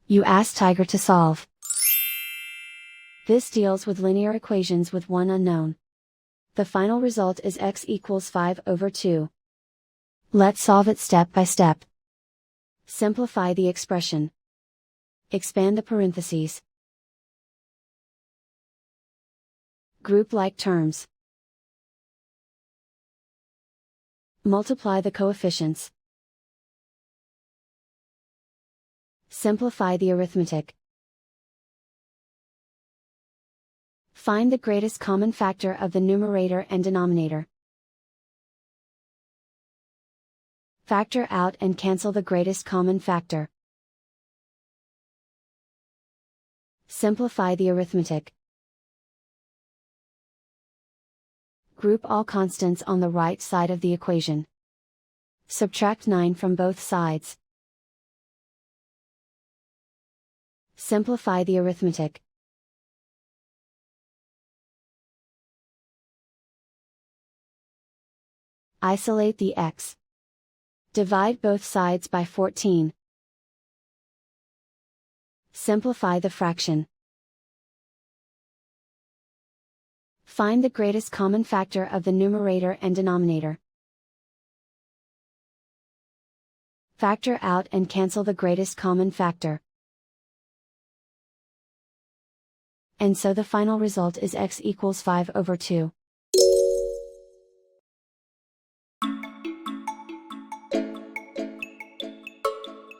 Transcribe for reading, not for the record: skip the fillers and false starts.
You ask Tiger to solve. This deals with linear equations with one unknown. The final result is x equals 5/2. Let's solve it step by step. Simplify the expression. Expand the parentheses. Group like terms. Multiply the coefficients. Simplify the arithmetic. Find the greatest common factor of the numerator and denominator. Factor out and cancel the greatest common factor. Simplify the arithmetic. Group all constants on the right side of the equation. Subtract 9 from both sides. Simplify the arithmetic. Isolate the x. Divide both sides by 14. Simplify the fraction. Find the greatest common factor of the numerator and denominator. Factor out and cancel the greatest common factor. And so the final result is x equals 5/2.